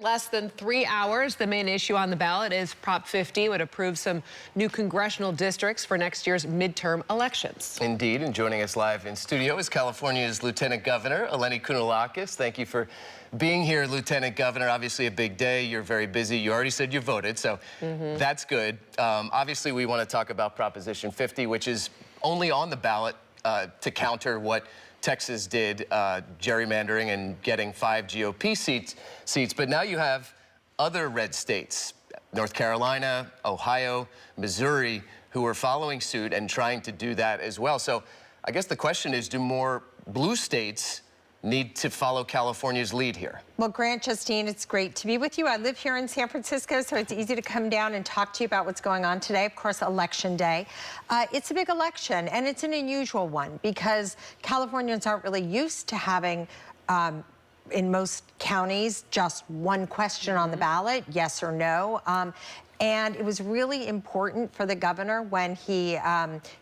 Less than 3 hours, the main issue on the ballot is Prop 50 would approve some new congressional districts for next year's midterm elections. Indeed, and joining us live in studio is California's Lieutenant Governor, Eleni Kounalakis. Thank you for being here, Lieutenant Governor. Obviously a big day. You're very busy. You already said you voted, so that's good. Obviously, we want to talk about Proposition 50, which is only on the ballot to counter what Texas did, gerrymandering and getting 5 GOP seats. But now you have other red states, North Carolina, Ohio, Missouri, who are following suit and trying to do that as well. So I guess the question is, do more blue states need to follow California's lead here? Well, Grant, Justine, it's great to be with you. I live here in San Francisco, so it's easy to come down and talk to you about what's going on today. Of course, Election Day. It's a big election, and it's an unusual one because Californians aren't really used to having in most counties, just one question on the ballot, yes or no. And it was really important for the governor when he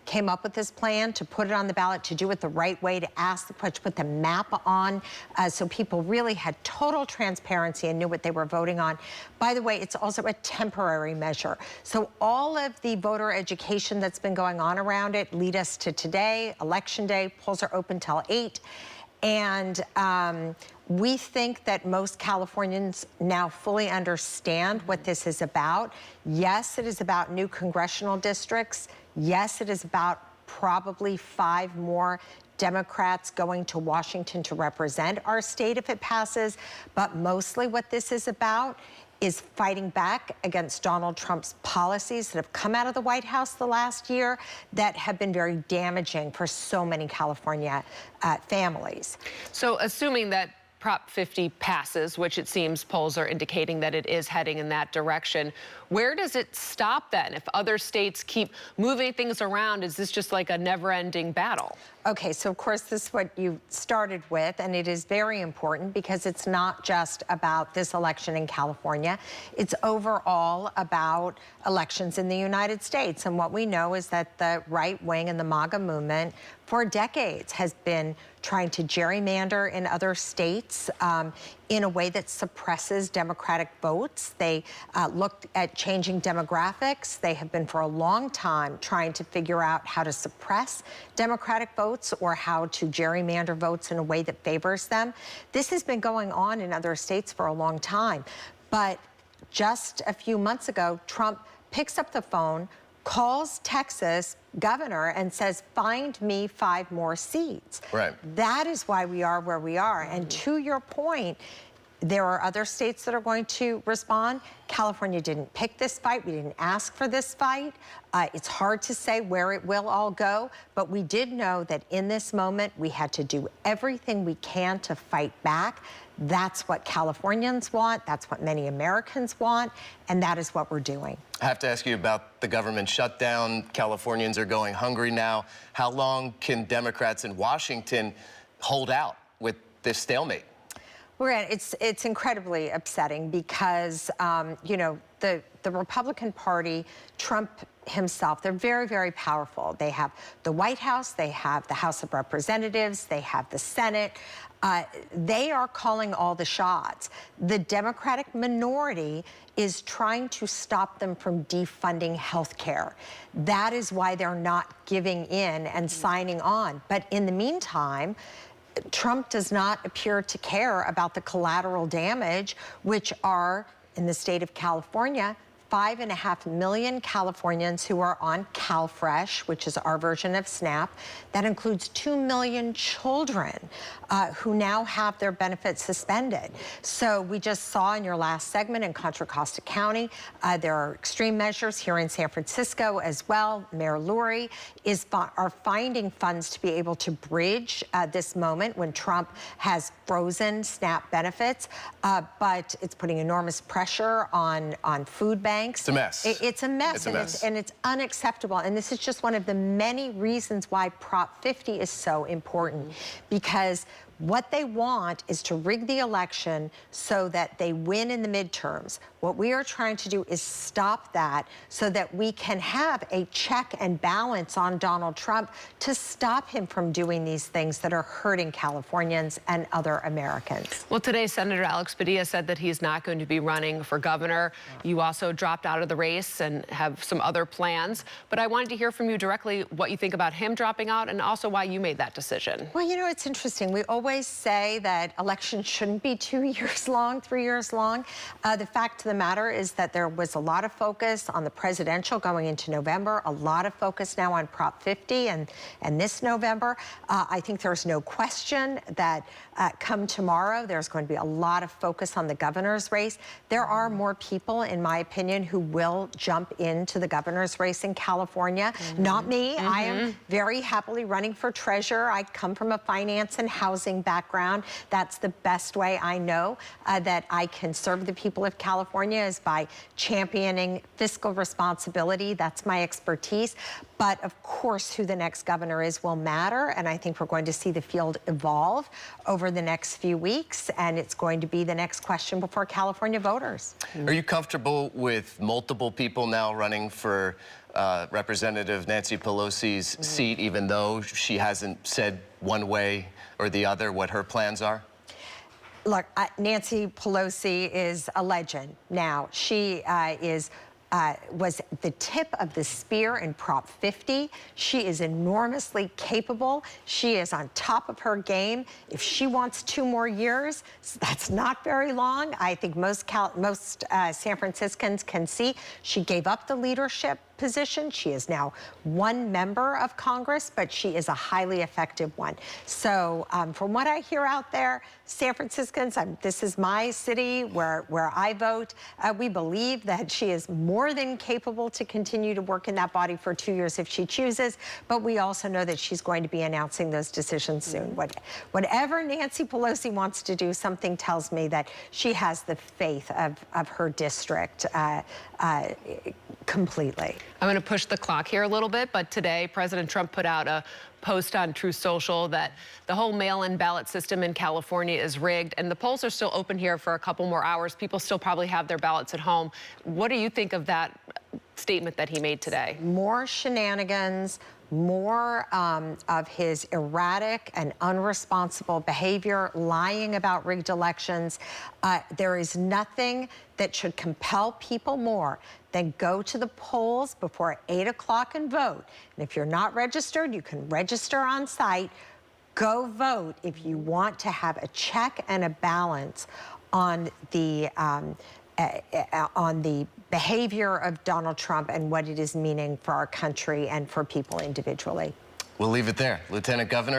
came up with this plan to put it on the ballot, to do it the right way, to ask the question, to put the map on, so people really had total transparency and knew what they were voting on. By the way, it's also a temporary measure. So all of the voter education that's been going on around it lead us to today, Election Day. Polls are open till 8. And we think that most Californians now fully understand what this is about. Yes, it is about new congressional districts. Yes, it is about probably 5 more Democrats going to Washington to represent our state if it passes. But mostly what this is about is fighting back against Donald Trump's policies that have come out of the White House the last year that have been very damaging for so many California families. So assuming that Prop 50 passes, which it seems polls are indicating that it is heading in that direction, where does it stop then? If other states keep moving things around, is this just like a never-ending battle? Okay, so of course this is what you started with, and it is very important because it's not just about this election in California. It's overall about elections in the United States. And what we know is that the right wing and the MAGA movement for decades has been trying to gerrymander in other states in a way that suppresses Democratic votes. They looked at changing demographics. They have been for a long time trying to figure out how to suppress Democratic votes or how to gerrymander votes in a way that favors them. This has been going on in other states for a long time. But just a few months ago, Trump picks up the phone, calls Texas governor and says, find me 5 more seats. Right. That is why we are where we are. And to your point, there are other states that are going to respond. California didn't pick this fight. We didn't ask for this fight. It's hard to say where it will all go, but we did know that in this moment, we had to do everything we can to fight back. That's what Californians want. That's what many Americans want. And that is what we're doing. I have to ask you about the government shutdown. Californians are going hungry now. How long can Democrats in Washington hold out with this stalemate? It's incredibly upsetting because, you know, the Republican Party, Trump himself, they're very, very powerful. They have the White House, they have the House of Representatives, they have the Senate. They are calling all the shots. The Democratic minority is trying to stop them from defunding health care. That is why they're not giving in and signing on. But in the meantime, Trump does not appear to care about the collateral damage, which are, in the state of California, 5.5 million Californians who are on CalFresh, which is our version of SNAP. That includes 2 million children who now have their benefits suspended. So we just saw in your last segment in Contra Costa County, there are extreme measures here in San Francisco as well. Mayor Lurie are finding funds to be able to bridge this moment when Trump has frozen SNAP benefits, but it's putting enormous pressure on food banks. It's a mess. It's a mess, and it's unacceptable. And this is just one of the many reasons why Prop 50 is so important, because What they want is to rig the election so that they win in the midterms. What we are trying to do is stop that so that we can have a check and balance on Donald Trump to stop him from doing these things that are hurting Californians and other Americans. Well, today, Senator Alex Padilla said that he's not going to be running for governor. You also dropped out of the race and have some other plans. But I wanted to hear from you directly what you think about him dropping out and also why you made that decision. Well, you know, it's interesting. We always say that elections shouldn't be 2 years long, 3 years long. The fact of the matter is that there was a lot of focus on the presidential going into November, a lot of focus now on Prop 50 and this November. I think there's no question that come tomorrow, there's going to be a lot of focus on the governor's race. There are more people, in my opinion, who will jump into the governor's race in California. Not me. I am very happily running for treasurer. I come from a finance and housing background. That's the best way I know that I can serve the people of California is by championing fiscal responsibility. That's my expertise. But of course, who the next governor is will matter. And I think we're going to see the field evolve over the next few weeks. And it's going to be the next question before California voters. Are you comfortable with multiple people now running for Representative Nancy Pelosi's seat, even though she hasn't said one way or the other what her plans are? Look, Nancy Pelosi is a legend now. She was the tip of the spear in Prop 50. She is enormously capable. She is on top of her game. If she wants 2 more years, that's not very long. I think most San Franciscans can see she gave up the leadership position. She is now 1 member of Congress, but she is a highly effective one. So from what I hear out there, San Franciscans, this is my city where I vote. We believe that she is more than capable to continue to work in that body for 2 years if she chooses, but we also know that she's going to be announcing those decisions soon. Whatever Nancy Pelosi wants to do, something tells me that she has the faith of her district completely. I'm going to push the clock here a little bit, but today President Trump put out a post on Truth Social that the whole mail-in ballot system in California is rigged, and the polls are still open here for a couple more hours. People still probably have their ballots at home. What do you think of that statement that he made today? More shenanigans, more of his erratic and unresponsible behavior, lying about rigged elections. There is nothing that should compel people more than go to the polls before 8 o'clock and vote. And if you're not registered, you can register on site. Go vote if you want to have a check and a balance on the behavior of Donald Trump and what it is meaning for our country and for people individually. We'll leave it there. Lieutenant Governor.